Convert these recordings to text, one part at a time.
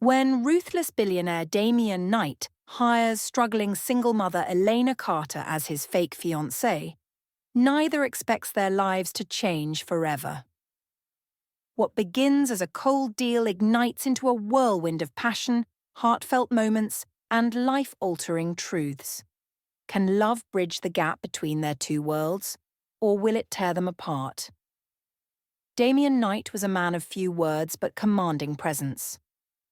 When ruthless billionaire Damian Knight hires struggling single mother Elena Carter as his fake fiancée, neither expects their lives to change forever. What begins as a cold deal ignites into a whirlwind of passion, heartfelt moments, and life-altering truths. Can love bridge the gap between their two worlds, or will it tear them apart? Damian Knight was a man of few words but commanding presence.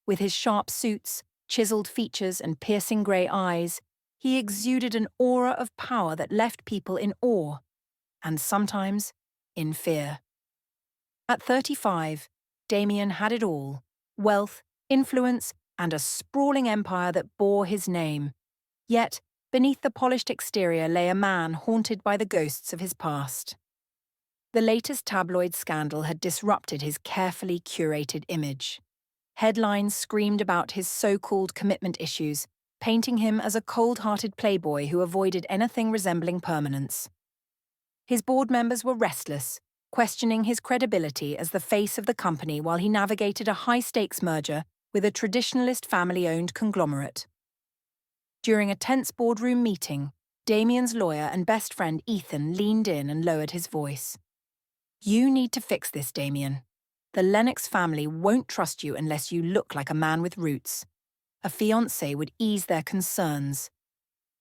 With his sharp suits, chiseled features, and piercing grey eyes, he exuded an aura of power that left people in awe, and sometimes in fear. At 35, Damian had it all: wealth, influence, and a sprawling empire that bore his name. Yet, beneath the polished exterior lay a man haunted by the ghosts of his past. The latest tabloid scandal had disrupted his carefully curated image. Headlines screamed about his so-called commitment issues, painting him as a cold-hearted playboy who avoided anything resembling permanence. His board members were restless, questioning his credibility as the face of the company while he navigated a high-stakes merger with a traditionalist family-owned conglomerate. During a tense boardroom meeting, Damian's lawyer and best friend Ethan leaned in and lowered his voice. "You need to fix this, Damian. The Lennox family won't trust you unless you look like a man with roots. A fiancé would ease their concerns."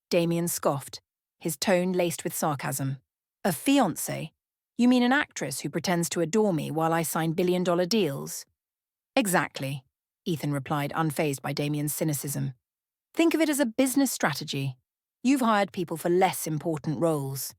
Damian scoffed, his tone laced with sarcasm. "A fiancé? You mean an actress who pretends to adore me while I sign billion-dollar deals?" "Exactly," Ethan replied, unfazed by Damian's cynicism. "Think of it as a business strategy. You've hired people for less important roles."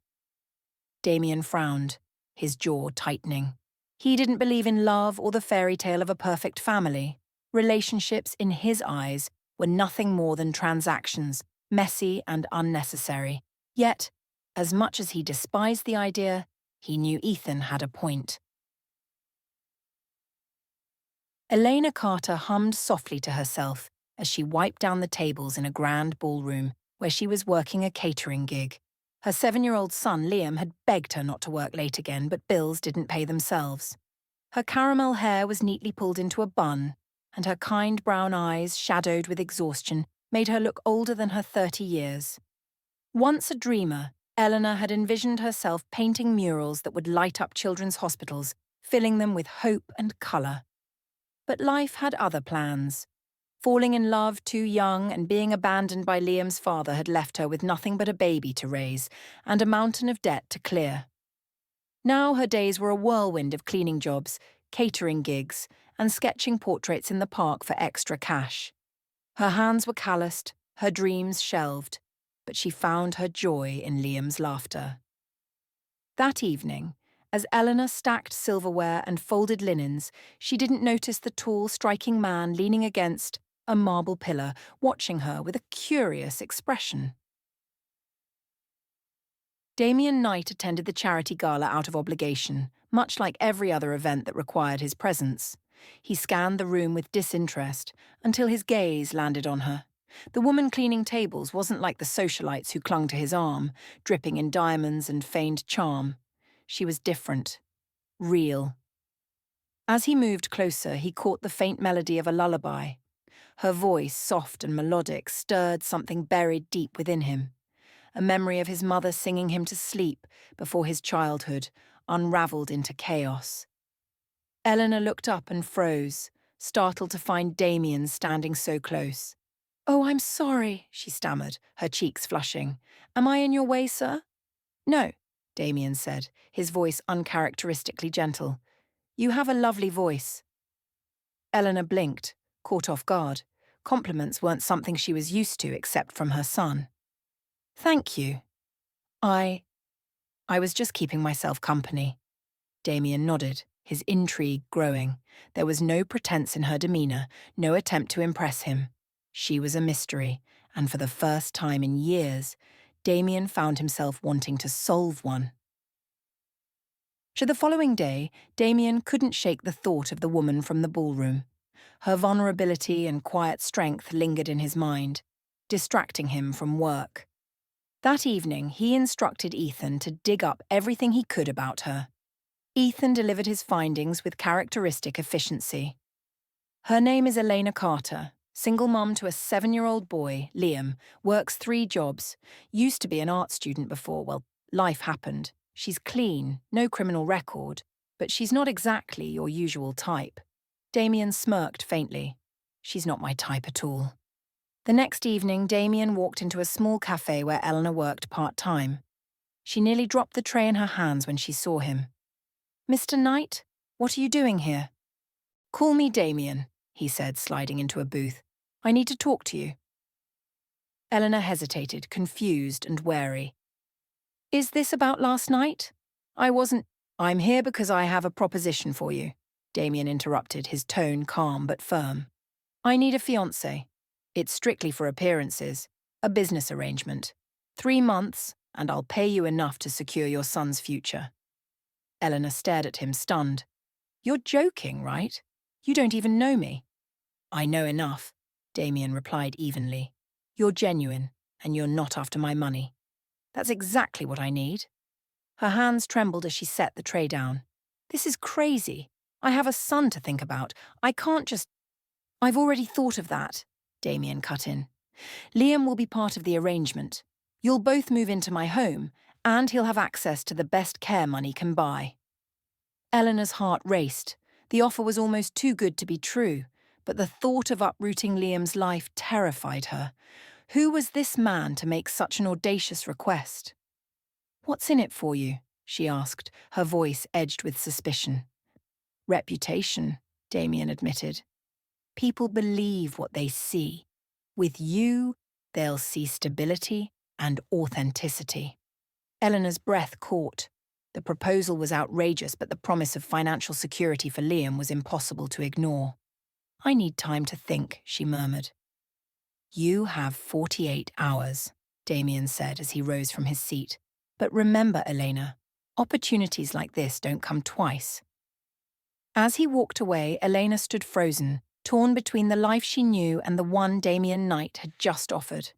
Damian frowned, his jaw tightening. He didn't believe in love or the fairy tale of a perfect family. Relationships, in his eyes, were nothing more than transactions, messy and unnecessary. Yet, as much as he despised the idea, he knew Ethan had a point. Elena Carter hummed softly to herself as she wiped down the tables in a grand ballroom where she was working a catering gig. Her 7-year-old son, Liam, had begged her not to work late again, but bills didn't pay themselves. Her caramel hair was neatly pulled into a bun, and her kind brown eyes, shadowed with exhaustion, made her look older than her 30 years. Once a dreamer, Eleanor had envisioned herself painting murals that would light up children's hospitals, filling them with hope and colour. But life had other plans. Falling in love too young and being abandoned by Liam's father had left her with nothing but a baby to raise and a mountain of debt to clear. Now her days were a whirlwind of cleaning jobs, catering gigs, and sketching portraits in the park for extra cash. Her hands were calloused, her dreams shelved, but she found her joy in Liam's laughter. That evening, as Eleanor stacked silverware and folded linens, she didn't notice the tall, striking man leaning against a marble pillar, watching her with a curious expression. Damian Knight attended the charity gala out of obligation, much like every other event that required his presence. He scanned the room with disinterest until his gaze landed on her. The woman cleaning tables wasn't like the socialites who clung to his arm, dripping in diamonds and feigned charm. She was different, real. As he moved closer, he caught the faint melody of a lullaby. Her voice, soft and melodic, stirred something buried deep within him. A memory of his mother singing him to sleep before his childhood unraveled into chaos. Eleanor looked up and froze, startled to find Damian standing so close. "Oh, I'm sorry," she stammered, her cheeks flushing. "Am I in your way, sir?" "No," Damian said, his voice uncharacteristically gentle. "You have a lovely voice." Eleanor blinked, caught off guard. Compliments weren't something she was used to except from her son. "Thank you. I was just keeping myself company." Damian nodded, his intrigue growing. There was no pretense in her demeanour, no attempt to impress him. She was a mystery, and for the first time in years, Damian found himself wanting to solve one. To the following day, Damian couldn't shake the thought of the woman from the ballroom. Her vulnerability and quiet strength lingered in his mind, distracting him from work. That evening, he instructed Ethan to dig up everything he could about her. Ethan delivered his findings with characteristic efficiency. Her name is Elena Carter, single mum to a 7-year-old boy, Liam, works 3 jobs, used to be an art student before, well, life happened. She's clean, no criminal record, but she's not exactly your usual type. Damian smirked faintly. She's not my type at all. The next evening, Damian walked into a small cafe where Eleanor worked part-time. She nearly dropped the tray in her hands when she saw him. "Mr. Knight, what are you doing here?" "Call me Damian," he said, sliding into a booth. "I need to talk to you." Eleanor hesitated, confused and wary. "Is this about last night?" "I'm here because I have a proposition for you," Damian interrupted, his tone calm but firm. "I need a fiancé. It's strictly for appearances, a business arrangement. 3 months, and I'll pay you enough to secure your son's future." Eleanor stared at him, stunned. "You're joking, right? You don't even know me." "I know enough," Damian replied evenly. "You're genuine, and you're not after my money. That's exactly what I need." Her hands trembled as she set the tray down. "This is crazy. I have a son to think about. I can't just—" "I've already thought of that," Damian cut in. "Liam will be part of the arrangement. You'll both move into my home, and he'll have access to the best care money can buy." Eleanor's heart raced. The offer was almost too good to be true, but the thought of uprooting Liam's life terrified her. Who was this man to make such an audacious request? "What's in it for you?" she asked, her voice edged with suspicion. "Reputation," Damian admitted. "People believe what they see. With you, they'll see stability and authenticity." Eleanor's breath caught. The proposal was outrageous, but the promise of financial security for Liam was impossible to ignore. "I need time to think," she murmured. "You have 48 hours, Damian said as he rose from his seat. "But remember, Elena, opportunities like this don't come twice." As he walked away, Elena stood frozen, torn between the life she knew and the one Damian Knight had just offered.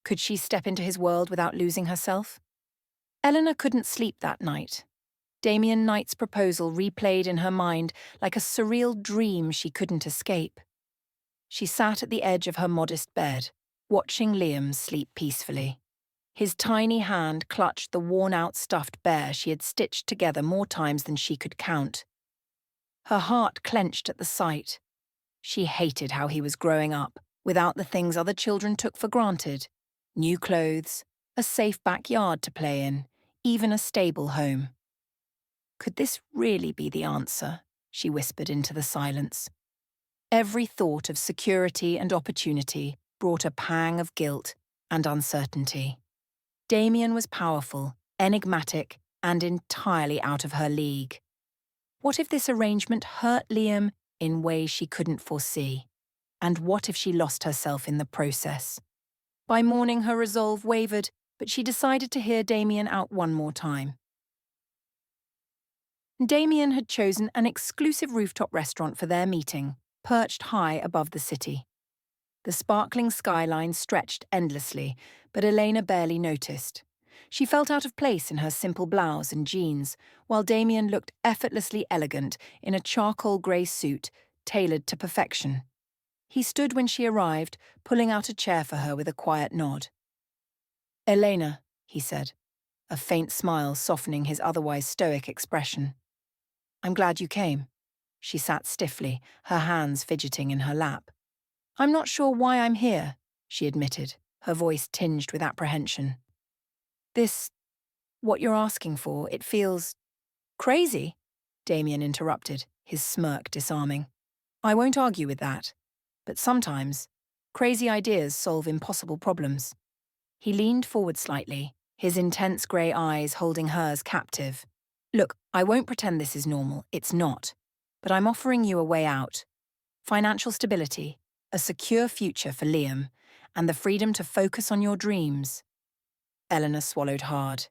Could she step into his world without losing herself? Eleanor couldn't sleep that night. Damian Knight's proposal replayed in her mind like a surreal dream she couldn't escape. She sat at the edge of her modest bed, watching Liam sleep peacefully. His tiny hand clutched the worn-out stuffed bear she had stitched together more times than she could count. Her heart clenched at the sight. She hated how he was growing up, without the things other children took for granted. New clothes, a safe backyard to play in, even a stable home. Could this really be the answer? She whispered into the silence. Every thought of security and opportunity brought a pang of guilt and uncertainty. Damian was powerful, enigmatic, and entirely out of her league. What if this arrangement hurt Liam in ways she couldn't foresee? And what if she lost herself in the process? By morning, her resolve wavered, but she decided to hear Damian out one more time. Damian had chosen an exclusive rooftop restaurant for their meeting, perched high above the city. The sparkling skyline stretched endlessly, but Elena barely noticed. She felt out of place in her simple blouse and jeans, while Damian looked effortlessly elegant in a charcoal grey suit tailored to perfection. He stood when she arrived, pulling out a chair for her with a quiet nod. "Elena," he said, a faint smile softening his otherwise stoic expression. "I'm glad you came." She sat stiffly, her hands fidgeting in her lap. "I'm not sure why I'm here," she admitted, her voice tinged with apprehension. What you're asking for, it feels crazy," Damian interrupted, his smirk disarming. "I won't argue with that. But sometimes, crazy ideas solve impossible problems." He leaned forward slightly, his intense grey eyes holding hers captive. "Look, I won't pretend this is normal, it's not. But I'm offering you a way out. Financial stability, a secure future for Liam, and the freedom to focus on your dreams." Eleanor swallowed hard.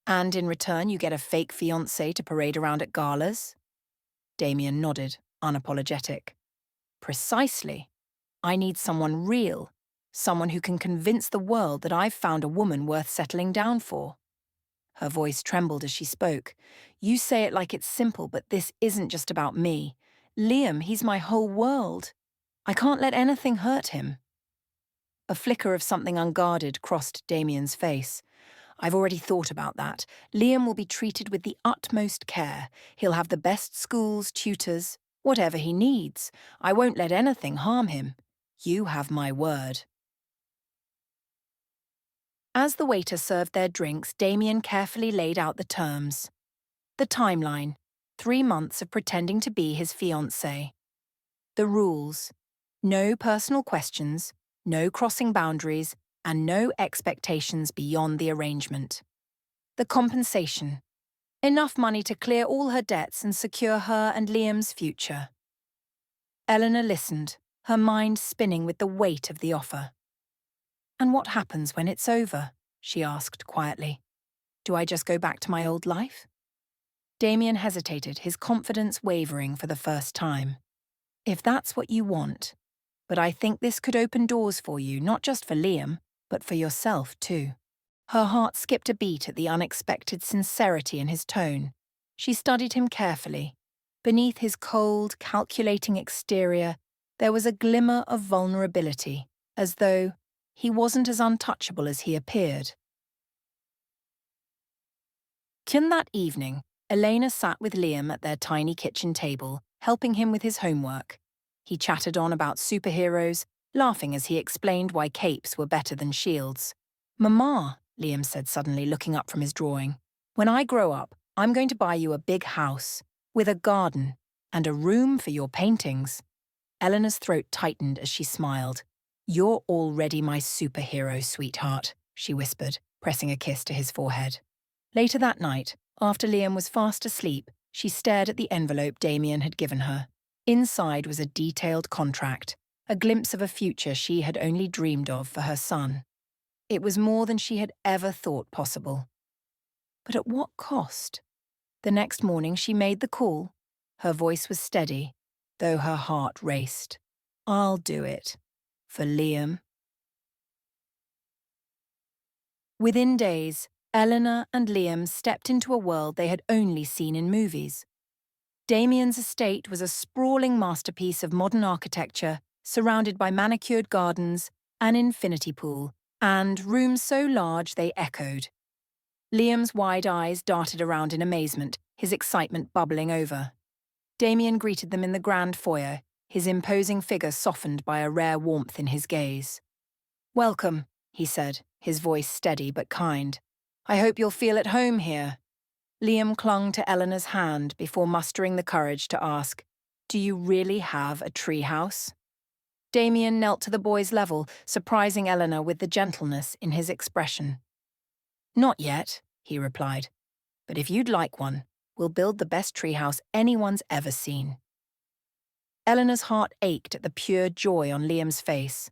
"And in return you get a fake fiancé to parade around at galas?" Damian nodded, unapologetic. "Precisely. I need someone real, someone who can convince the world that I've found a woman worth settling down for." Her voice trembled as she spoke. "You say it like it's simple, but this isn't just about me. Liam, he's my whole world. I can't let anything hurt him. A flicker of something unguarded crossed Damian's face. I've already thought about that. Liam will be treated with the utmost care. He'll have the best schools, tutors, whatever he needs. I won't let anything harm him. You have my word. As the waiter served their drinks, Damian carefully laid out the terms. The timeline: 3 months of pretending to be his fiancée. The rules: no personal questions, no crossing boundaries, and no expectations beyond the arrangement. The compensation: enough money to clear all her debts and secure her and Liam's future. Eleanor listened, her mind spinning with the weight of the offer. And what happens when it's over? She asked quietly. Do I just go back to my old life? Damian hesitated, his confidence wavering for the first time. If that's what you want, but I think this could open doors for you, not just for Liam, but for yourself too. Her heart skipped a beat at the unexpected sincerity in his tone. She studied him carefully. Beneath his cold, calculating exterior, there was a glimmer of vulnerability, as though he wasn't as untouchable as he appeared. That evening, Elena sat with Liam at their tiny kitchen table, helping him with his homework. He chattered on about superheroes, laughing as he explained why capes were better than shields. Mama, Liam said suddenly, looking up from his drawing, when I grow up, I'm going to buy you a big house, with a garden, and a room for your paintings. Eleanor's throat tightened as she smiled. You're already my superhero, sweetheart, she whispered, pressing a kiss to his forehead. Later that night, after Liam was fast asleep, she stared at the envelope Damian had given her. Inside was a detailed contract, a glimpse of a future she had only dreamed of for her son. It was more than she had ever thought possible. But at what cost? The next morning she made the call. Her voice was steady, though her heart raced. I'll do it. For Liam. Within days, Eleanor and Liam stepped into a world they had only seen in movies. Damian's estate was a sprawling masterpiece of modern architecture, surrounded by manicured gardens, an infinity pool, and rooms so large they echoed. Liam's wide eyes darted around in amazement, his excitement bubbling over. Damian greeted them in the grand foyer, his imposing figure softened by a rare warmth in his gaze. Welcome, he said, his voice steady but kind. I hope you'll feel at home here. Liam clung to Eleanor's hand before mustering the courage to ask, Do you really have a treehouse? Damian knelt to the boy's level, surprising Eleanor with the gentleness in his expression. Not yet, he replied, but if you'd like one, we'll build the best treehouse anyone's ever seen. Eleanor's heart ached at the pure joy on Liam's face.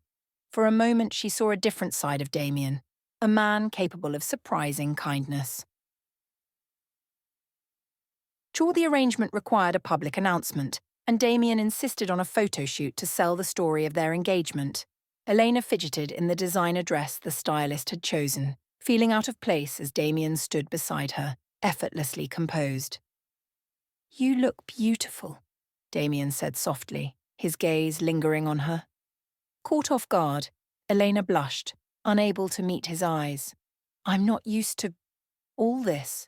For a moment she saw a different side of Damian, a man capable of surprising kindness. The arrangement required a public announcement, and Damian insisted on a photo shoot to sell the story of their engagement. Elena fidgeted in the designer dress the stylist had chosen, feeling out of place as Damian stood beside her, effortlessly composed. You look beautiful, Damian said softly, his gaze lingering on her. Caught off guard, Elena blushed, unable to meet his eyes. I'm not used to all this.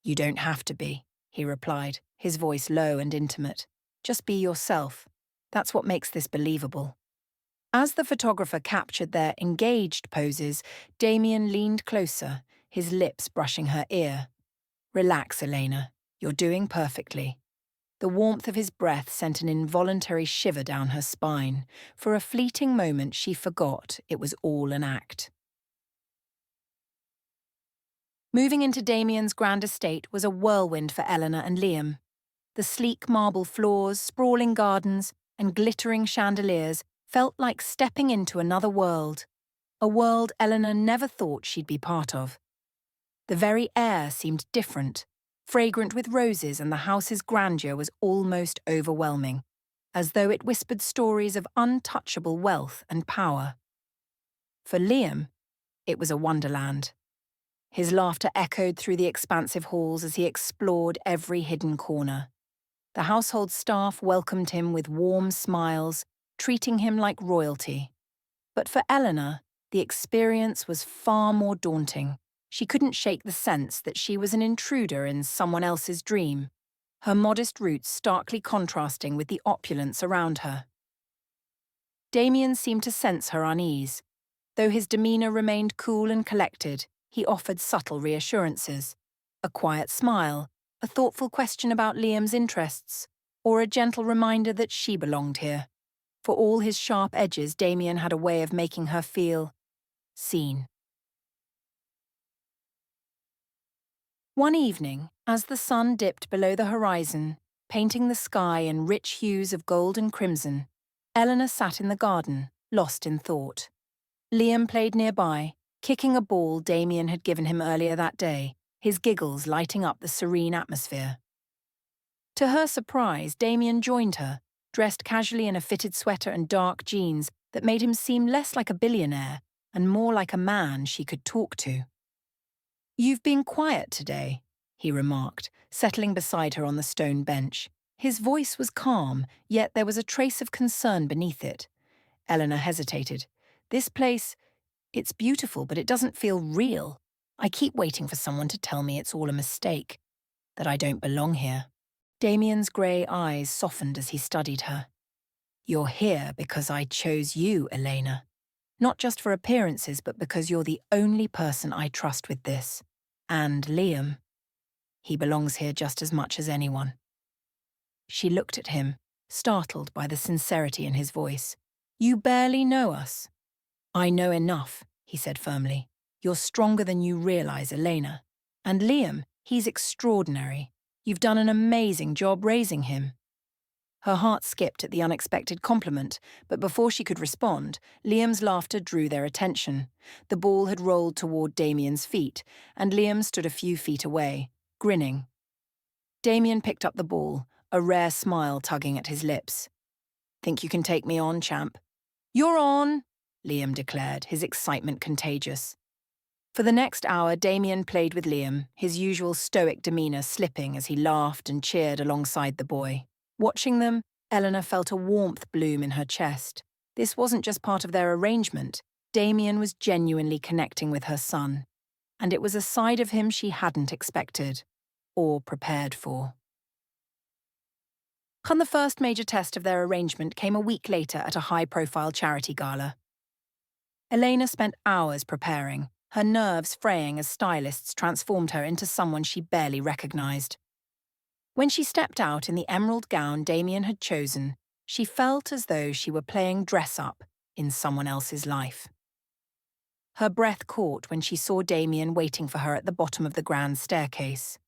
You don't have to be, he replied, his voice low and intimate. Just be yourself. That's what makes this believable. As the photographer captured their engaged poses, Damian leaned closer, his lips brushing her ear. Relax, Elena. You're doing perfectly. The warmth of his breath sent an involuntary shiver down her spine. For a fleeting moment, she forgot it was all an act. Moving into Damian's grand estate was a whirlwind for Eleanor and Liam. The sleek marble floors, sprawling gardens, and glittering chandeliers felt like stepping into another world, a world Eleanor never thought she'd be part of. The very air seemed different, fragrant with roses, and the house's grandeur was almost overwhelming, as though it whispered stories of untouchable wealth and power. For Liam, it was a wonderland. His laughter echoed through the expansive halls as he explored every hidden corner. The household staff welcomed him with warm smiles, treating him like royalty. But for Elena, the experience was far more daunting. She couldn't shake the sense that she was an intruder in someone else's dream, her modest roots starkly contrasting with the opulence around her. Damian seemed to sense her unease. Though his demeanour remained cool and collected, he offered subtle reassurances. A quiet smile, a thoughtful question about Liam's interests, or a gentle reminder that she belonged here. For all his sharp edges, Damian had a way of making her feel seen. One evening, as the sun dipped below the horizon, painting the sky in rich hues of gold and crimson, Eleanor sat in the garden, lost in thought. Liam played nearby, kicking a ball Damian had given him earlier that day, his giggles lighting up the serene atmosphere. To her surprise, Damian joined her, dressed casually in a fitted sweater and dark jeans that made him seem less like a billionaire and more like a man she could talk to. "You've been quiet today," he remarked, settling beside her on the stone bench. His voice was calm, yet there was a trace of concern beneath it. Eleanor hesitated. "This place, it's beautiful, but it doesn't feel real. I keep waiting for someone to tell me it's all a mistake, that I don't belong here." Damian's grey eyes softened as he studied her. "You're here because I chose you, Elena. Not just for appearances, but because you're the only person I trust with this. And Liam. He belongs here just as much as anyone." She looked at him, startled by the sincerity in his voice. "You barely know us." "I know enough," he said firmly. "You're stronger than you realise, Elena. And Liam, he's extraordinary. You've done an amazing job raising him." Her heart skipped at the unexpected compliment, but before she could respond, Liam's laughter drew their attention. The ball had rolled toward Damian's feet, and Liam stood a few feet away, grinning. Damian picked up the ball, a rare smile tugging at his lips. "Think you can take me on, champ?" "You're on," Liam declared, his excitement contagious. For the next hour, Damian played with Liam, his usual stoic demeanour slipping as he laughed and cheered alongside the boy. Watching them, Eleanor felt a warmth bloom in her chest. This wasn't just part of their arrangement. Damian was genuinely connecting with her son, and it was a side of him she hadn't expected or prepared for. And the first major test of their arrangement came a week later at a high-profile charity gala. Elena spent hours preparing, her nerves fraying as stylists transformed her into someone she barely recognized. When she stepped out in the emerald gown Damian had chosen, she felt as though she were playing dress-up in someone else's life. Her breath caught when she saw Damian waiting for her at the bottom of the grand staircase.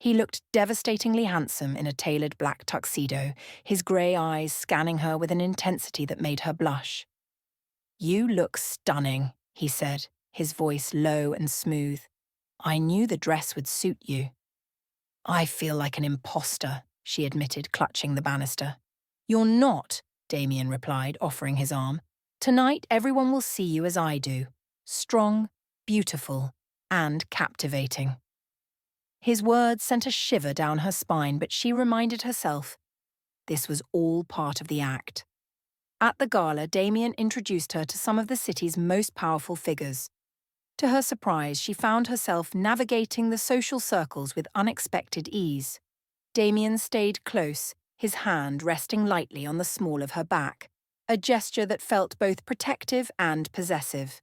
He looked devastatingly handsome in a tailored black tuxedo, his grey eyes scanning her with an intensity that made her blush. "You look stunning," he said, his voice low and smooth. "I knew the dress would suit you." "I feel like an imposter," she admitted, clutching the banister. "You're not," Damian replied, offering his arm. "Tonight everyone will see you as I do. Strong, beautiful, and captivating." His words sent a shiver down her spine, but she reminded herself this was all part of the act. At the gala, Damian introduced her to some of the city's most powerful figures. To her surprise, she found herself navigating the social circles with unexpected ease. Damian stayed close, his hand resting lightly on the small of her back, a gesture that felt both protective and possessive.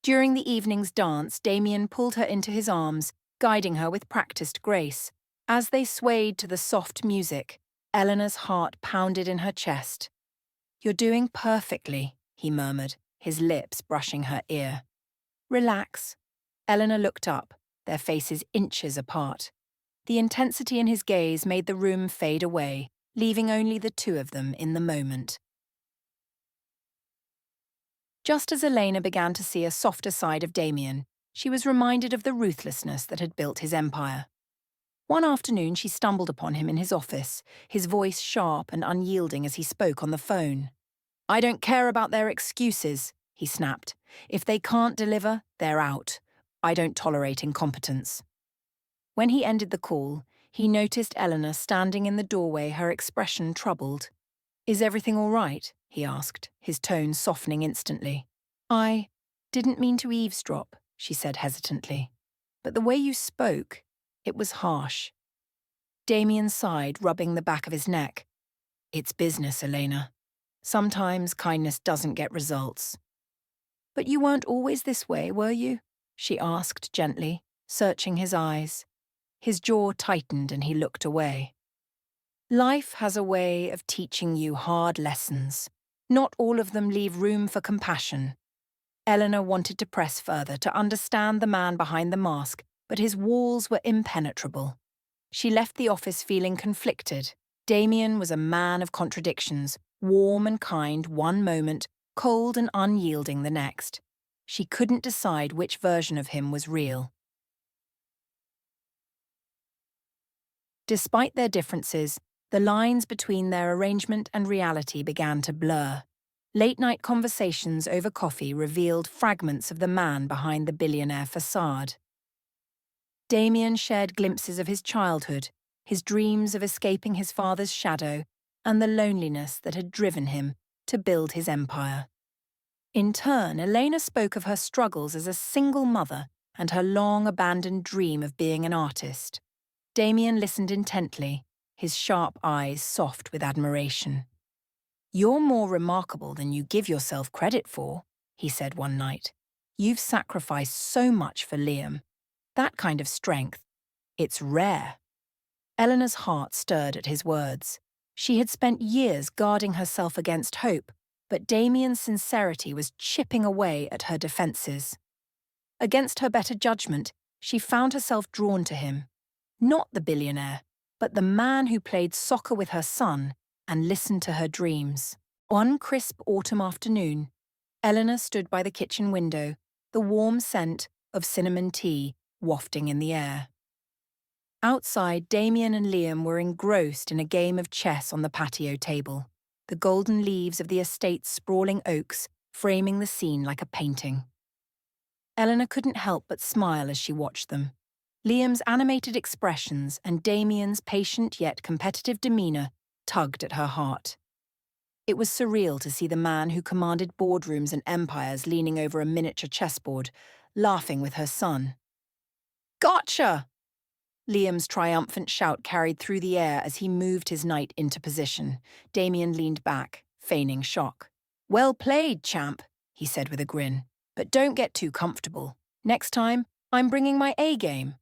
During the evening's dance, Damian pulled her into his arms, guiding her with practiced grace. As they swayed to the soft music, Eleanor's heart pounded in her chest. "You're doing perfectly," he murmured, his lips brushing her ear. "Relax." Eleanor looked up, their faces inches apart. The intensity in his gaze made the room fade away, leaving only the two of them in the moment. Just as Elena began to see a softer side of Damian, she was reminded of the ruthlessness that had built his empire. One afternoon she stumbled upon him in his office, his voice sharp and unyielding as he spoke on the phone. "I don't care about their excuses," he snapped. "If they can't deliver, they're out. I don't tolerate incompetence." When he ended the call, he noticed Eleanor standing in the doorway, her expression troubled. Is everything all right? He asked, his tone softening instantly. I didn't mean to eavesdrop, she said hesitantly. But the way you spoke, it was harsh. Damian sighed, rubbing the back of his neck. It's business, Elena. Sometimes kindness doesn't get results. But you weren't always this way, were you? She asked gently, searching his eyes. His jaw tightened and he looked away. Life has a way of teaching you hard lessons. Not all of them leave room for compassion. Eleanor wanted to press further, to understand the man behind the mask, but his walls were impenetrable. She left the office feeling conflicted. Damian was a man of contradictions, warm and kind one moment, cold and unyielding the next. She couldn't decide which version of him was real. Despite their differences, the lines between their arrangement and reality began to blur. Late-night conversations over coffee revealed fragments of the man behind the billionaire facade. Damian shared glimpses of his childhood, his dreams of escaping his father's shadow, and the loneliness that had driven him to build his empire. In turn, Elena spoke of her struggles as a single mother and her long-abandoned dream of being an artist. Damian listened intently, his sharp eyes soft with admiration. You're more remarkable than you give yourself credit for, he said one night. You've sacrificed so much for Liam. That kind of strength, it's rare. Eleanor's heart stirred at his words. She had spent years guarding herself against hope, but Damian's sincerity was chipping away at her defenses. Against her better judgment, she found herself drawn to him. Not the billionaire, but the man who played soccer with her son and listened to her dreams. One crisp autumn afternoon, Eleanor stood by the kitchen window, the warm scent of cinnamon tea wafting in the air. Outside, Damian and Liam were engrossed in a game of chess on the patio table, the golden leaves of the estate's sprawling oaks framing the scene like a painting. Eleanor couldn't help but smile as she watched them. Liam's animated expressions and Damian's patient yet competitive demeanour tugged at her heart. It was surreal to see the man who commanded boardrooms and empires leaning over a miniature chessboard, laughing with her son. Gotcha! Liam's triumphant shout carried through the air as he moved his knight into position. Damian leaned back, feigning shock. Well played, champ, he said with a grin. But don't get too comfortable. Next time, I'm bringing my A-game.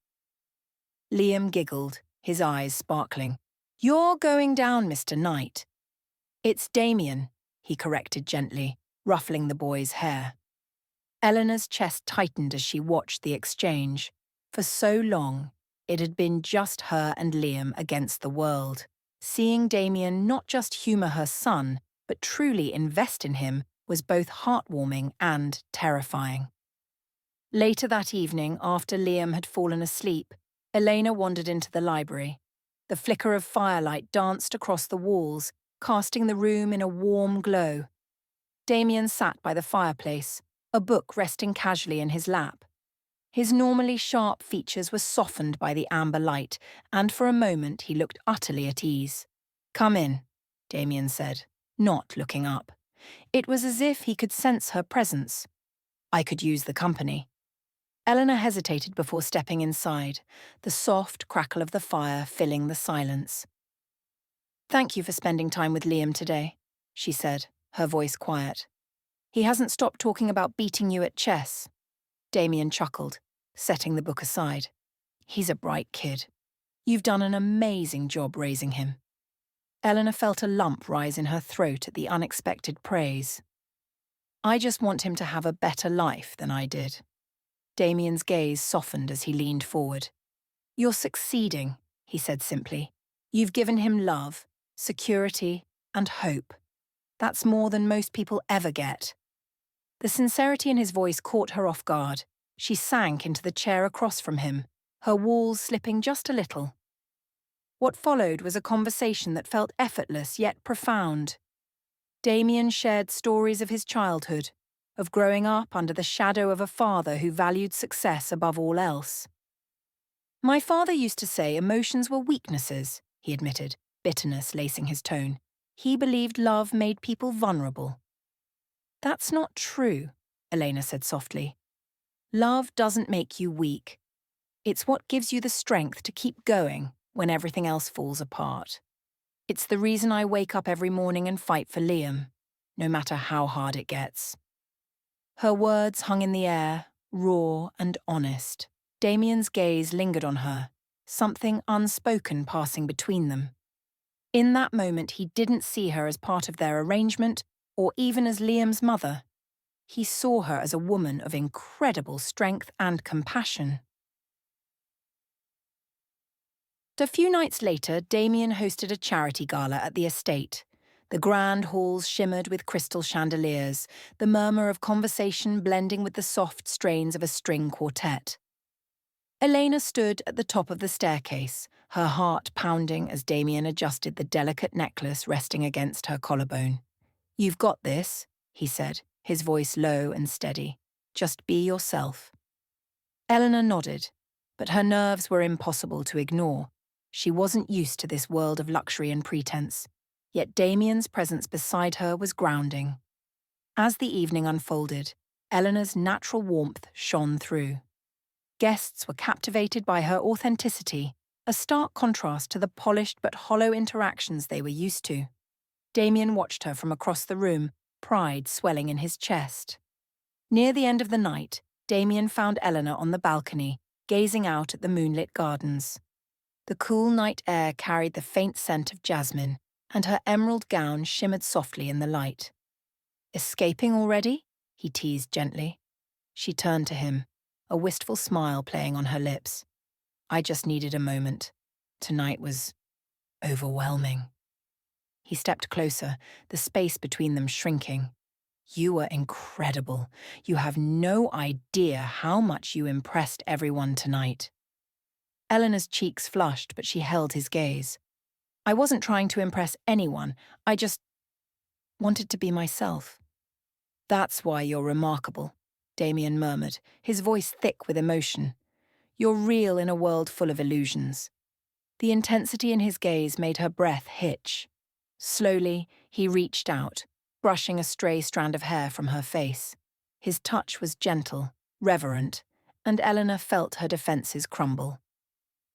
Liam giggled, his eyes sparkling. You're going down, Mr. Knight. It's Damian, he corrected gently, ruffling the boy's hair. Eleanor's chest tightened as she watched the exchange. For so long, it had been just her and Liam against the world. Seeing Damian not just humour her son, but truly invest in him was both heartwarming and terrifying. Later that evening, after Liam had fallen asleep, Elena wandered into the library. The flicker of firelight danced across the walls, casting the room in a warm glow. Damian sat by the fireplace, a book resting casually in his lap. His normally sharp features were softened by the amber light, and for a moment he looked utterly at ease. Come in, Damian said, not looking up. It was as if he could sense her presence. I could use the company. Eleanor hesitated before stepping inside, the soft crackle of the fire filling the silence. Thank you for spending time with Liam today, she said, her voice quiet. He hasn't stopped talking about beating you at chess. Damian chuckled, setting the book aside. He's a bright kid. You've done an amazing job raising him. Eleanor felt a lump rise in her throat at the unexpected praise. I just want him to have a better life than I did. Damian's gaze softened as he leaned forward. You're succeeding, he said simply. You've given him love, security, and hope. That's more than most people ever get. The sincerity in his voice caught her off guard. She sank into the chair across from him, her walls slipping just a little. What followed was a conversation that felt effortless yet profound. Damian shared stories of his childhood, of growing up under the shadow of a father who valued success above all else. My father used to say emotions were weaknesses, he admitted, bitterness lacing his tone. He believed love made people vulnerable. That's not true, Elena said softly. Love doesn't make you weak. It's what gives you the strength to keep going when everything else falls apart. It's the reason I wake up every morning and fight for Liam, no matter how hard it gets. Her words hung in the air, raw and honest. Damian's gaze lingered on her, something unspoken passing between them. In that moment, he didn't see her as part of their arrangement or even as Liam's mother. He saw her as a woman of incredible strength and compassion. A few nights later, Damian hosted a charity gala at the estate. The grand halls shimmered with crystal chandeliers, the murmur of conversation blending with the soft strains of a string quartet. Elena stood at the top of the staircase, her heart pounding as Damian adjusted the delicate necklace resting against her collarbone. "You've got this," he said, his voice low and steady. "Just be yourself." Elena nodded, but her nerves were impossible to ignore. She wasn't used to this world of luxury and pretense, yet Damian's presence beside her was grounding. As the evening unfolded, Eleanor's natural warmth shone through. Guests were captivated by her authenticity, a stark contrast to the polished but hollow interactions they were used to. Damian watched her from across the room, pride swelling in his chest. Near the end of the night, Damian found Eleanor on the balcony, gazing out at the moonlit gardens. The cool night air carried the faint scent of jasmine, and her emerald gown shimmered softly in the light. "Escaping already?" he teased gently. She turned to him, a wistful smile playing on her lips. "I just needed a moment. Tonight was overwhelming." He stepped closer, the space between them shrinking. "You were incredible. You have no idea how much you impressed everyone tonight." Eleanor's cheeks flushed, but she held his gaze. "I wasn't trying to impress anyone. I just wanted to be myself." "That's why you're remarkable," Damian murmured, his voice thick with emotion. "You're real in a world full of illusions." The intensity in his gaze made her breath hitch. Slowly, he reached out, brushing a stray strand of hair from her face. His touch was gentle, reverent, and Eleanor felt her defenses crumble.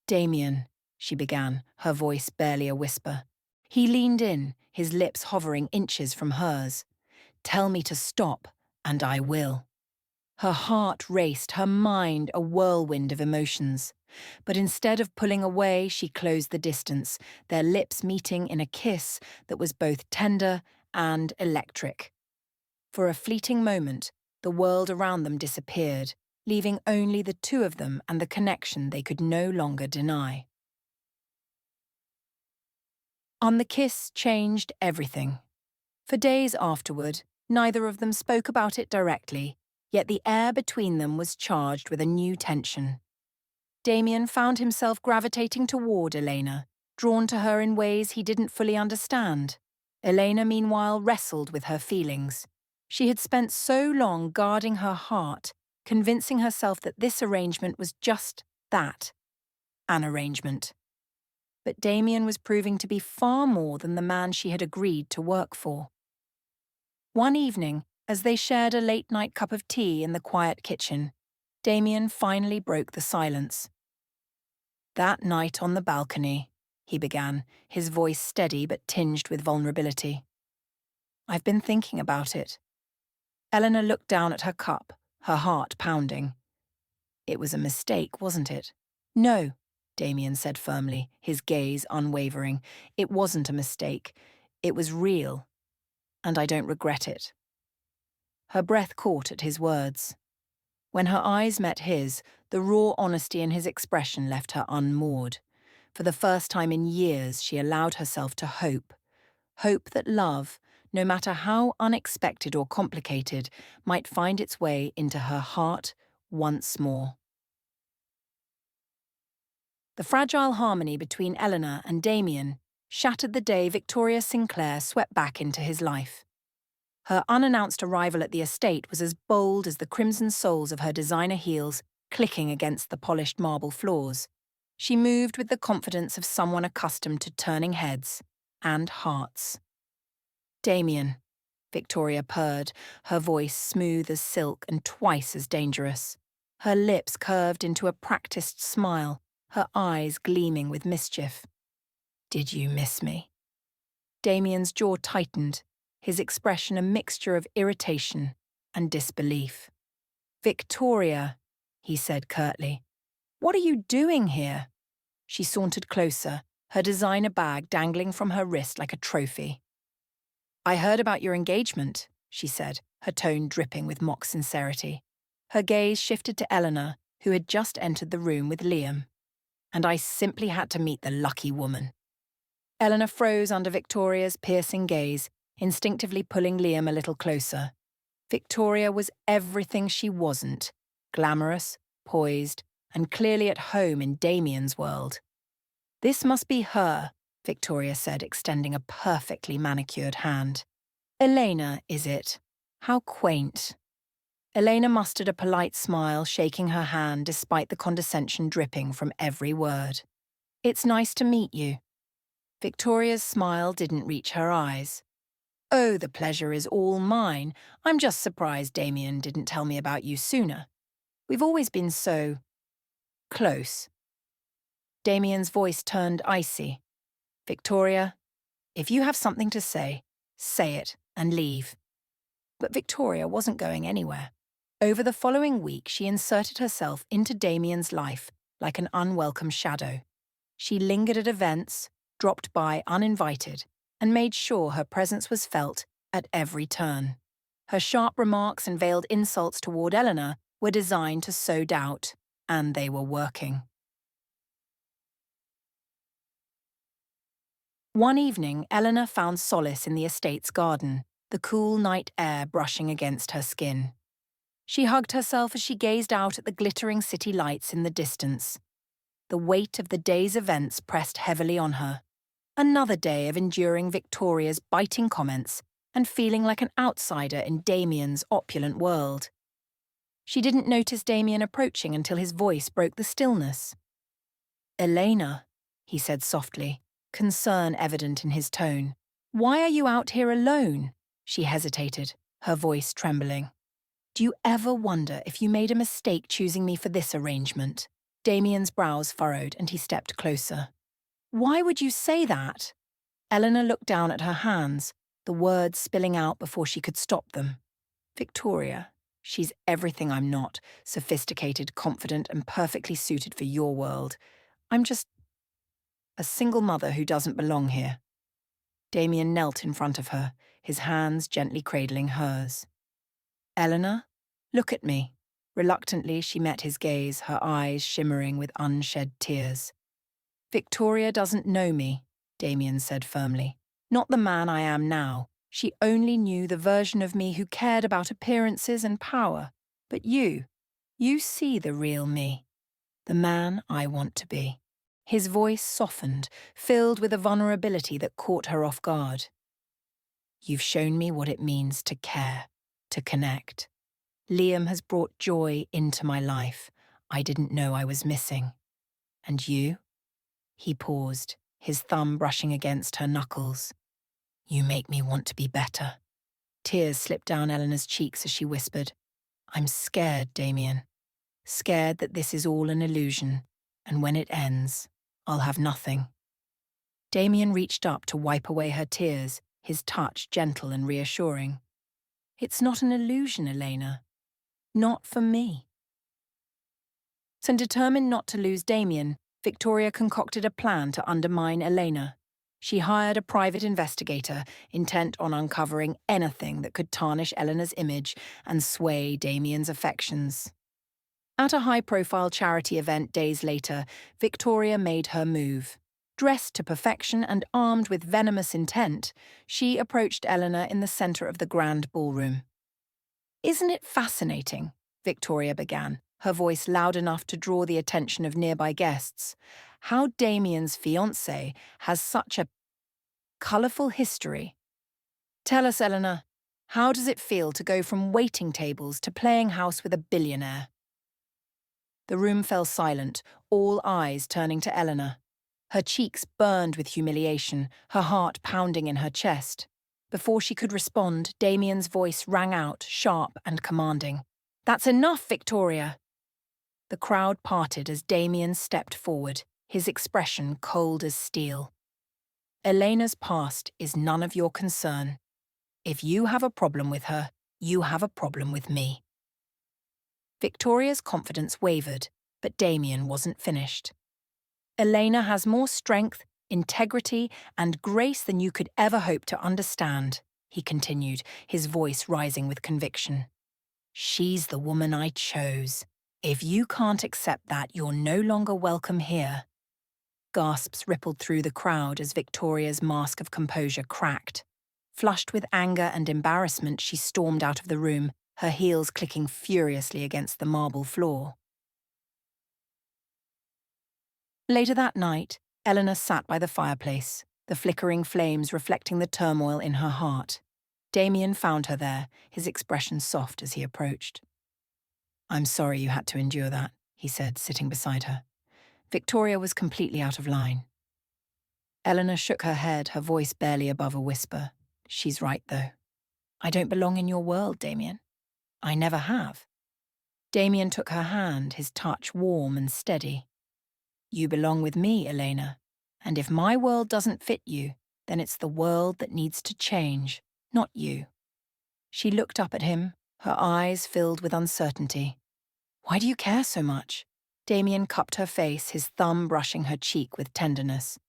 "Damian," she began, her voice barely a whisper. He leaned in, his lips hovering inches from hers. "Tell me to stop, and I will." Her heart raced, her mind a whirlwind of emotions. But instead of pulling away, she closed the distance, their lips meeting in a kiss that was both tender and electric. For a fleeting moment, the world around them disappeared, leaving only the two of them and the connection they could no longer deny. The kiss changed everything. For days afterward, neither of them spoke about it directly, yet the air between them was charged with a new tension. Damian found himself gravitating toward Elena, drawn to her in ways he didn't fully understand. Elena, meanwhile, wrestled with her feelings. She had spent so long guarding her heart, convincing herself that this arrangement was just that, an arrangement. But Damian was proving to be far more than the man she had agreed to work for. One evening, as they shared a late-night cup of tea in the quiet kitchen, Damian finally broke the silence. "That night on the balcony," he began, his voice steady but tinged with vulnerability. "I've been thinking about it." Eleanor looked down at her cup, her heart pounding. "It was a mistake, wasn't it?" "No," Damian said firmly, his gaze unwavering. "It wasn't a mistake. It was real. And I don't regret it." Her breath caught at his words. When her eyes met his, the raw honesty in his expression left her unmoored. For the first time in years, she allowed herself to hope. Hope that love, no matter how unexpected or complicated, might find its way into her heart once more. The fragile harmony between Eleanor and Damian shattered the day Victoria Sinclair swept back into his life. Her unannounced arrival at the estate was as bold as the crimson soles of her designer heels clicking against the polished marble floors. She moved with the confidence of someone accustomed to turning heads and hearts. Damian, Victoria purred, her voice smooth as silk and twice as dangerous. Her lips curved into a practiced smile, her eyes gleaming with mischief. Did you miss me? Damian's jaw tightened, his expression a mixture of irritation and disbelief. Victoria, he said curtly, what are you doing here? She sauntered closer, her designer bag dangling from her wrist like a trophy. I heard about your engagement, she said, her tone dripping with mock sincerity. Her gaze shifted to Eleanor, who had just entered the room with Liam. And I simply had to meet the lucky woman. Eleanor froze under Victoria's piercing gaze, instinctively pulling Liam a little closer. Victoria was everything she wasn't, glamorous, poised, and clearly at home in Damian's world. This must be her, Victoria said, extending a perfectly manicured hand. Elena, is it? How quaint. Elena mustered a polite smile, shaking her hand despite the condescension dripping from every word. It's nice to meet you. Victoria's smile didn't reach her eyes. Oh, the pleasure is all mine. I'm just surprised Damian didn't tell me about you sooner. We've always been so close. Damian's voice turned icy. Victoria, if you have something to say it and leave. But Victoria wasn't going anywhere. Over the following week, she inserted herself into Damian's life like an unwelcome shadow. She lingered at events, dropped by uninvited, and made sure her presence was felt at every turn. Her sharp remarks and veiled insults toward Eleanor were designed to sow doubt, and they were working. One evening, Eleanor found solace in the estate's garden, the cool night air brushing against her skin. She hugged herself as she gazed out at the glittering city lights in the distance. The weight of the day's events pressed heavily on her. Another day of enduring Victoria's biting comments and feeling like an outsider in Damian's opulent world. She didn't notice Damian approaching until his voice broke the stillness. Elena, he said softly, concern evident in his tone. Why are you out here alone? She hesitated, her voice trembling. Do you ever wonder if you made a mistake choosing me for this arrangement? Damian's brows furrowed and he stepped closer. Why would you say that? Eleanor looked down at her hands, the words spilling out before she could stop them. Victoria, she's everything I'm not, sophisticated, confident, and perfectly suited for your world. I'm just a single mother who doesn't belong here. Damian knelt in front of her, his hands gently cradling hers. Eleanor, look at me. Reluctantly, she met his gaze, her eyes shimmering with unshed tears. Victoria doesn't know me, Damian said firmly. Not the man I am now. She only knew the version of me who cared about appearances and power. But you see the real me. The man I want to be. His voice softened, filled with a vulnerability that caught her off guard. You've shown me what it means to care, to connect. Liam has brought joy into my life I didn't know I was missing. And you? He paused, his thumb brushing against her knuckles. You make me want to be better. Tears slipped down Eleanor's cheeks as she whispered, I'm scared, Damian. Scared that this is all an illusion, and when it ends, I'll have nothing. Damian reached up to wipe away her tears, his touch gentle and reassuring. It's not an illusion, Elena. Not for me. So determined not to lose Damian, Victoria concocted a plan to undermine Elena. She hired a private investigator, intent on uncovering anything that could tarnish Eleanor's image and sway Damian's affections. At a high-profile charity event days later, Victoria made her move. Dressed to perfection and armed with venomous intent, she approached Eleanor in the center of the grand ballroom. Isn't it fascinating? Victoria began, her voice loud enough to draw the attention of nearby guests. How Damian's fiancée has such a colourful history. Tell us, Eleanor, how does it feel to go from waiting tables to playing house with a billionaire? The room fell silent, all eyes turning to Eleanor. Her cheeks burned with humiliation, her heart pounding in her chest. Before she could respond, Damian's voice rang out, sharp and commanding. "That's enough, Victoria!" The crowd parted as Damian stepped forward, his expression cold as steel. "Elena's past is none of your concern. If you have a problem with her, you have a problem with me." Victoria's confidence wavered, but Damian wasn't finished. "Elena has more strength, integrity, and grace than you could ever hope to understand," he continued, his voice rising with conviction. "She's the woman I chose. If you can't accept that, you're no longer welcome here." Gasps rippled through the crowd as Victoria's mask of composure cracked. Flushed with anger and embarrassment, she stormed out of the room, her heels clicking furiously against the marble floor. Later that night, Eleanor sat by the fireplace, the flickering flames reflecting the turmoil in her heart. Damian found her there, his expression soft as he approached. "I'm sorry you had to endure that," he said, sitting beside her. Victoria was completely out of line. Eleanor shook her head, her voice barely above a whisper. "She's right, though. I don't belong in your world, Damian. I never have." Damian took her hand, his touch warm and steady. "You belong with me, Elena, and if my world doesn't fit you, then it's the world that needs to change, not you." She looked up at him, her eyes filled with uncertainty. "Why do you care so much?" Damian cupped her face, his thumb brushing her cheek with tenderness.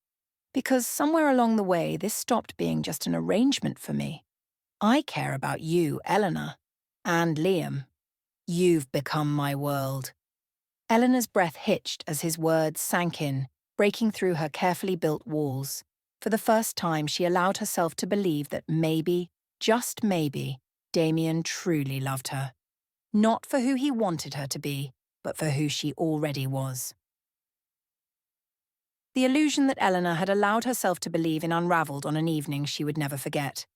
"Because somewhere along the way, this stopped being just an arrangement for me. I care about you, Eleanor, and Liam. You've become my world." Eleanor's breath hitched as his words sank in, breaking through her carefully built walls. For the first time, she allowed herself to believe that maybe, just maybe, Damian truly loved her. Not for who he wanted her to be, but for who she already was. The illusion that Eleanor had allowed herself to believe in unraveled on an evening she would never forget.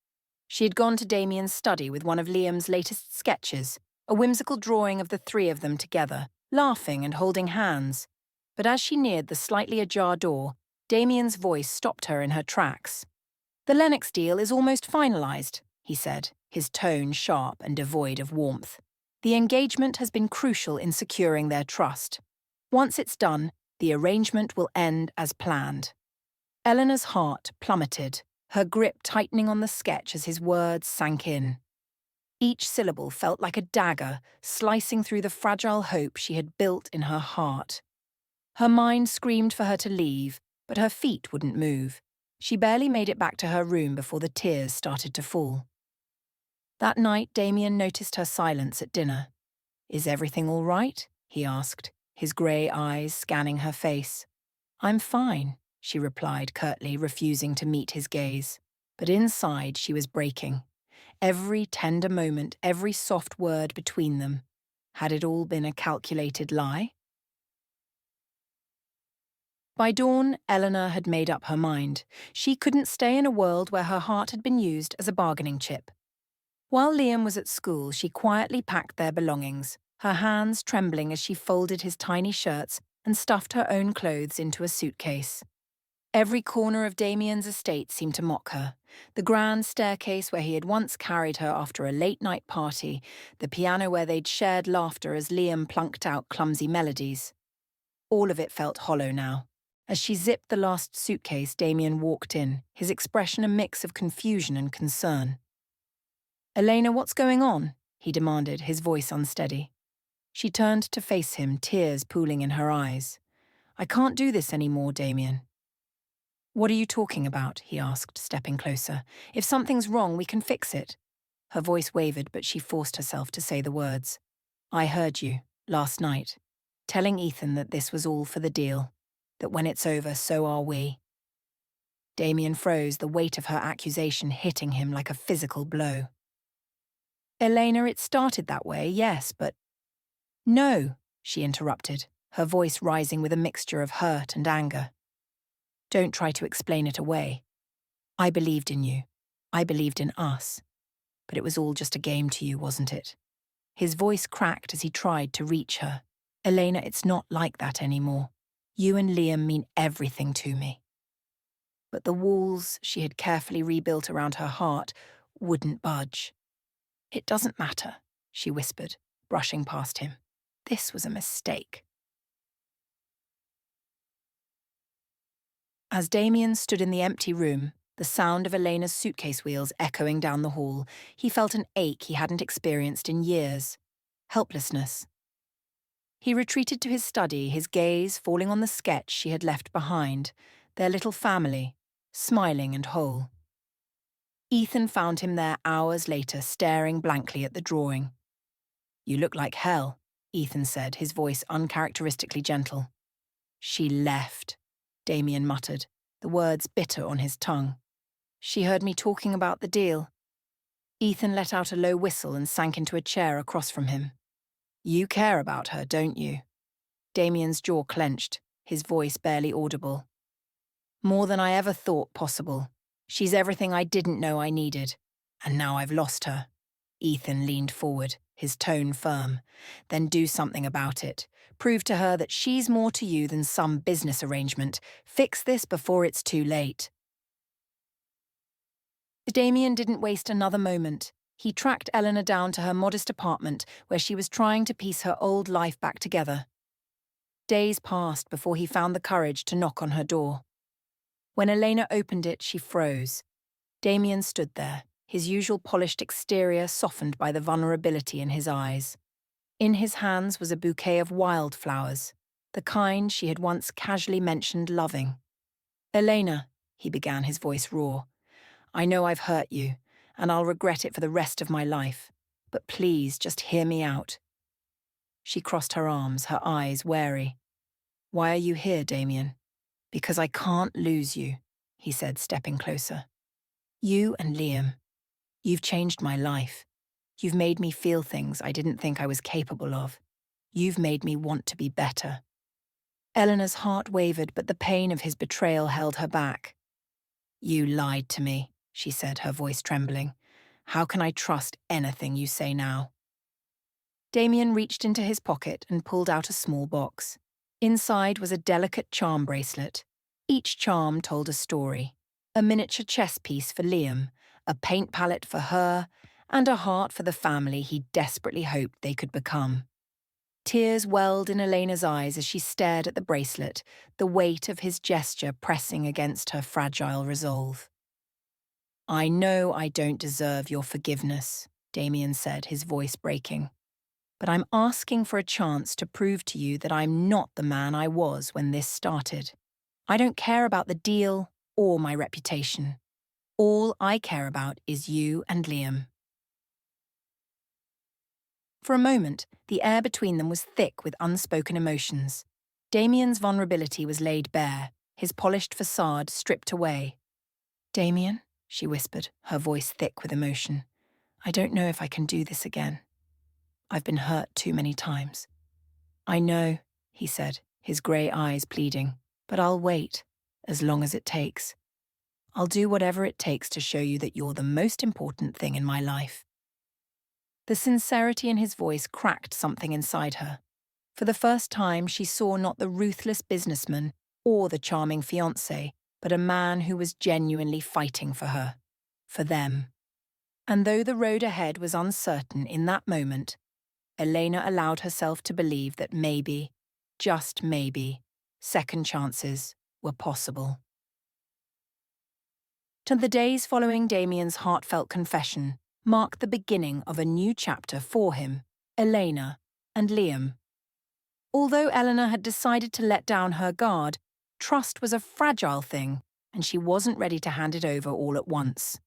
She had gone to Damian's study with one of Liam's latest sketches, a whimsical drawing of the three of them together, laughing and holding hands. But as she neared the slightly ajar door, Damian's voice stopped her in her tracks. "The Lennox deal is almost finalized," he said, his tone sharp and devoid of warmth. "The engagement has been crucial in securing their trust. Once it's done, the arrangement will end as planned." Eleanor's heart plummeted, her grip tightening on the sketch as his words sank in. Each syllable felt like a dagger slicing through the fragile hope she had built in her heart. Her mind screamed for her to leave, but her feet wouldn't move. She barely made it back to her room before the tears started to fall. That night, Damian noticed her silence at dinner. "Is everything all right?" he asked, his grey eyes scanning her face. "I'm fine," she replied curtly, refusing to meet his gaze. But inside, she was breaking. Every tender moment, every soft word between them. Had it all been a calculated lie? By dawn, Eleanor had made up her mind. She couldn't stay in a world where her heart had been used as a bargaining chip. While Liam was at school, she quietly packed their belongings, her hands trembling as she folded his tiny shirts and stuffed her own clothes into a suitcase. Every corner of Damian's estate seemed to mock her. The grand staircase where he had once carried her after a late-night party, the piano where they'd shared laughter as Liam plunked out clumsy melodies. All of it felt hollow now. As she zipped the last suitcase, Damian walked in, his expression a mix of confusion and concern. "Elena, what's going on?" he demanded, his voice unsteady. She turned to face him, tears pooling in her eyes. "I can't do this anymore, Damian." "What are you talking about?" he asked, stepping closer. "If something's wrong, we can fix it." Her voice wavered, but she forced herself to say the words. "I heard you, last night, telling Ethan that this was all for the deal, that when it's over, so are we." Damian froze, the weight of her accusation hitting him like a physical blow. "Elena, it started that way, yes, but—" "No," she interrupted, her voice rising with a mixture of hurt and anger. "Don't try to explain it away. I believed in you. I believed in us. But it was all just a game to you, wasn't it?" His voice cracked as he tried to reach her. "Elena, it's not like that anymore. You and Liam mean everything to me." but the walls she had carefully rebuilt around her heart wouldn't budge. "It doesn't matter," she whispered, brushing past him. "This was a mistake." As Damian stood in the empty room, the sound of Elena's suitcase wheels echoing down the hall, he felt an ache he hadn't experienced in years. Helplessness. He retreated to his study, his gaze falling on the sketch she had left behind, their little family, smiling and whole. Ethan found him there hours later, staring blankly at the drawing. "You look like hell," Ethan said, his voice uncharacteristically gentle. "She left," Damian muttered, the words bitter on his tongue. "She heard me talking about the deal." Ethan let out a low whistle and sank into a chair across from him. "You care about her, don't you?" Damian's jaw clenched, his voice barely audible. "More than I ever thought possible. She's everything I didn't know I needed. And now I've lost her." Ethan leaned forward, his tone firm. "Then do something about it. Prove to her that she's more to you than some business arrangement. Fix this before it's too late." Damian didn't waste another moment. He tracked Elena down to her modest apartment where she was trying to piece her old life back together. Days passed before he found the courage to knock on her door. When Elena opened it, she froze. Damian stood there, his usual polished exterior softened by the vulnerability in his eyes. In his hands was a bouquet of wildflowers, the kind she had once casually mentioned loving. "Elena," he began, his voice raw, "I know I've hurt you, and I'll regret it for the rest of my life. But please, just hear me out." She crossed her arms, her eyes wary. "Why are you here, Damian?" "Because I can't lose you," he said, stepping closer. "You and Liam, you've changed my life. You've made me feel things I didn't think I was capable of. You've made me want to be better." Eleanor's heart wavered, but the pain of his betrayal held her back. "You lied to me," she said, her voice trembling. "How can I trust anything you say now?" Damian reached into his pocket and pulled out a small box. Inside was a delicate charm bracelet. Each charm told a story. A miniature chess piece for Liam, a paint palette for her, and a heart for the family he desperately hoped they could become. Tears welled in Elena's eyes as she stared at the bracelet, the weight of his gesture pressing against her fragile resolve. "I know I don't deserve your forgiveness," Damian said, his voice breaking. "But I'm asking for a chance to prove to you that I'm not the man I was when this started. I don't care about the deal or my reputation. All I care about is you and Liam." For a moment, the air between them was thick with unspoken emotions. Damian's vulnerability was laid bare, his polished facade stripped away. "Damian," she whispered, her voice thick with emotion, "I don't know if I can do this again. I've been hurt too many times." "I know," he said, his grey eyes pleading, "but I'll wait, as long as it takes. I'll do whatever it takes to show you that you're the most important thing in my life." The sincerity in his voice cracked something inside her. For the first time, she saw not the ruthless businessman or the charming fiancé, but a man who was genuinely fighting for her, for them. And though the road ahead was uncertain in that moment, Elena allowed herself to believe that maybe, just maybe, second chances were possible. To the days following Damian's heartfelt confession marked the beginning of a new chapter for him, Elena, and Liam. Although Eleanor had decided to let down her guard, trust was a fragile thing, and she wasn't ready to hand it over all at once.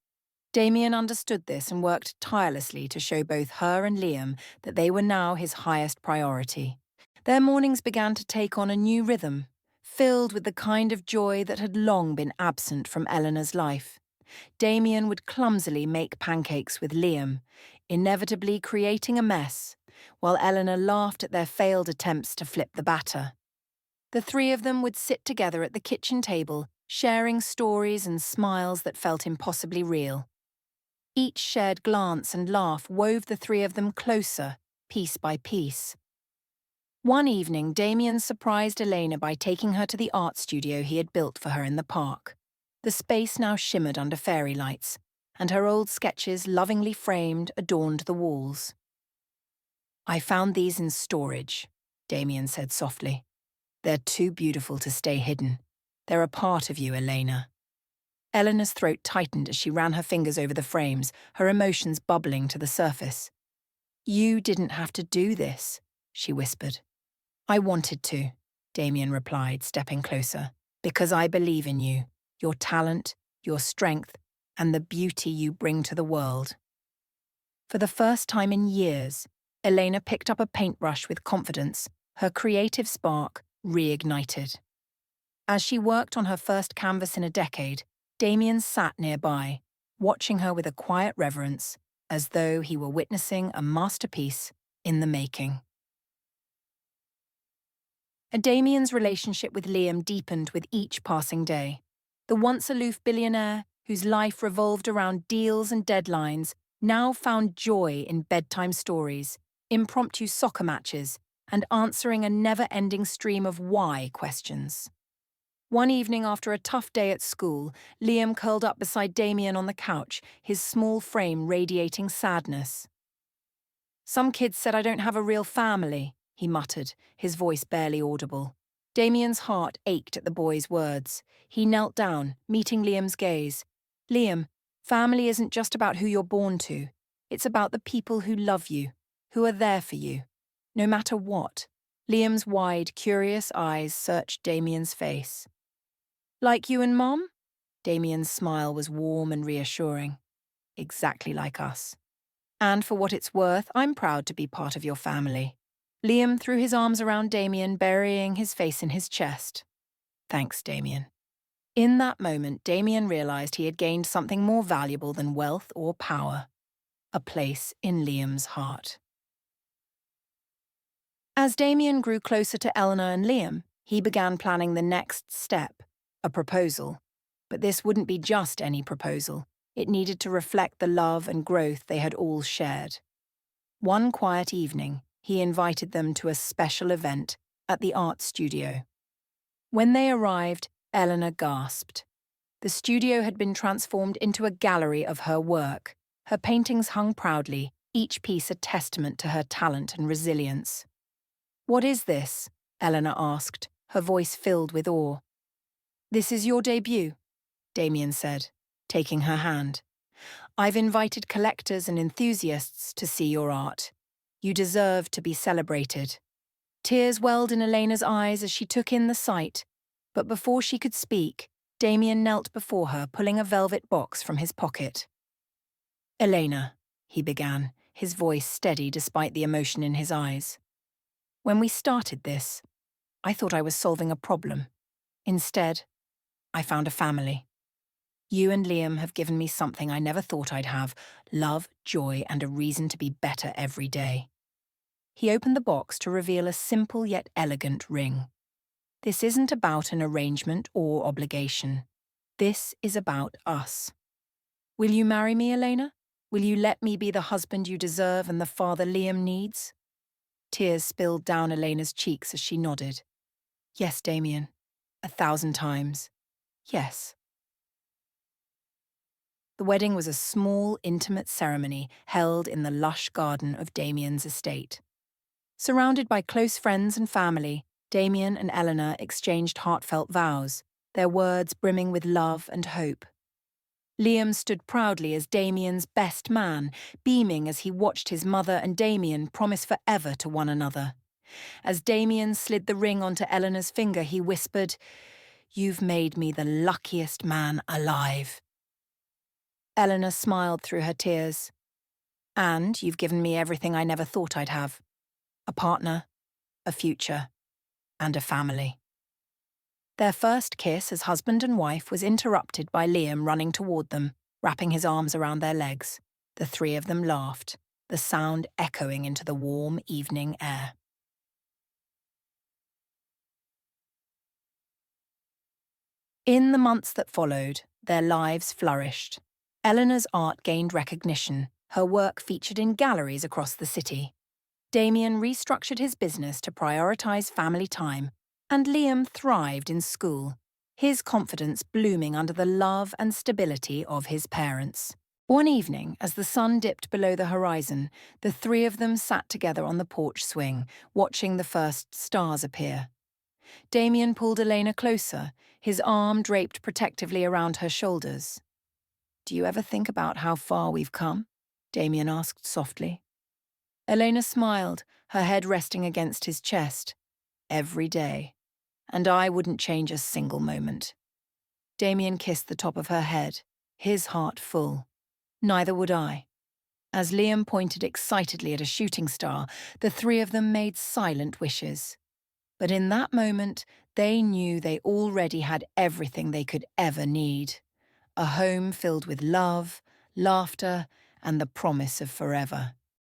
Damian understood this and worked tirelessly to show both her and Liam that they were now his highest priority. Their mornings began to take on a new rhythm, filled with the kind of joy that had long been absent from Eleanor's life. Damian would clumsily make pancakes with Liam, inevitably creating a mess, while Eleanor laughed at their failed attempts to flip the batter. The three of them would sit together at the kitchen table, sharing stories and smiles that felt impossibly real. Each shared glance and laugh wove the three of them closer, piece by piece. One evening, Damian surprised Elena by taking her to the art studio he had built for her in the park. The space now shimmered under fairy lights, and her old sketches, lovingly framed, adorned the walls. "I found these in storage," Damian said softly. "They're too beautiful to stay hidden. They're a part of you, Elena." Eleanor's throat tightened as she ran her fingers over the frames, her emotions bubbling to the surface. "You didn't have to do this," she whispered. "I wanted to," Damian replied, stepping closer, "because I believe in you, your talent, your strength, and the beauty you bring to the world." For the first time in years, Elena picked up a paintbrush with confidence, her creative spark reignited. As she worked on her first canvas in a decade, Damian sat nearby, watching her with a quiet reverence, as though he were witnessing a masterpiece in the making. Damian's relationship with Liam deepened with each passing day. The once aloof billionaire, whose life revolved around deals and deadlines, now found joy in bedtime stories, impromptu soccer matches, and answering a never-ending stream of why questions. One evening after a tough day at school, Liam curled up beside Damian on the couch, his small frame radiating sadness. "Some kids said I don't have a real family," he muttered, his voice barely audible. Damian's heart ached at the boy's words. He knelt down, meeting Liam's gaze. "Liam, family isn't just about who you're born to. It's about the people who love you, who are there for you, no matter what." Liam's wide, curious eyes searched Damian's face. "Like you and Mom?" Damian's smile was warm and reassuring. "Exactly like us. And for what it's worth, I'm proud to be part of your family." Liam threw his arms around Damian, burying his face in his chest. "Thanks, Damian." In that moment, Damian realized he had gained something more valuable than wealth or power: a place in Liam's heart. As Damian grew closer to Eleanor and Liam, he began planning the next step, a proposal. But this wouldn't be just any proposal. It needed to reflect the love and growth they had all shared. One quiet evening, he invited them to a special event at the art studio. When they arrived, Eleanor gasped. The studio had been transformed into a gallery of her work. Her paintings hung proudly, each piece a testament to her talent and resilience. "What is this?" Eleanor asked, her voice filled with awe. "This is your debut," Damian said, taking her hand. "I've invited collectors and enthusiasts to see your art. You deserve to be celebrated." Tears welled in Elena's eyes as she took in the sight, but before she could speak, Damian knelt before her, pulling a velvet box from his pocket. "Elena," he began, his voice steady despite the emotion in his eyes. "When we started this, I thought I was solving a problem. Instead, I found a family. You and Liam have given me something I never thought I'd have: love, joy, and a reason to be better every day." He opened the box to reveal a simple yet elegant ring. "This isn't about an arrangement or obligation. This is about us. Will you marry me, Elena? Will you let me be the husband you deserve and the father Liam needs?" Tears spilled down Elena's cheeks as she nodded. "Yes, Damian. 1,000 times. Yes." The wedding was a small, intimate ceremony held in the lush garden of Damian's estate. Surrounded by close friends and family, Damian and Eleanor exchanged heartfelt vows, their words brimming with love and hope. Liam stood proudly as Damian's best man, beaming as he watched his mother and Damian promise forever to one another. As Damian slid the ring onto Eleanor's finger, he whispered, "You've made me the luckiest man alive." Eleanor smiled through her tears. "And you've given me everything I never thought I'd have: a partner, a future, and a family." Their first kiss as husband and wife was interrupted by Liam running toward them, wrapping his arms around their legs. The three of them laughed, the sound echoing into the warm evening air. In the months that followed, their lives flourished. Eleanor's art gained recognition, her work featured in galleries across the city. Damian restructured his business to prioritize family time, and Liam thrived in school. his confidence blooming under the love and stability of his parents. One evening, as the sun dipped below the horizon, the three of them sat together on the porch swing, watching the first stars appear. Damian pulled Elena closer, his arm draped protectively around her shoulders. "Do you ever think about how far we've come?" Damian asked softly. Elena smiled, her head resting against his chest. "Every day. And I wouldn't change a single moment." Damian kissed the top of her head, his heart full. "Neither would I." As Liam pointed excitedly at a shooting star, the three of them made silent wishes. But in that moment, they knew they already had everything they could ever need. A home filled with love, laughter, and the promise of forever.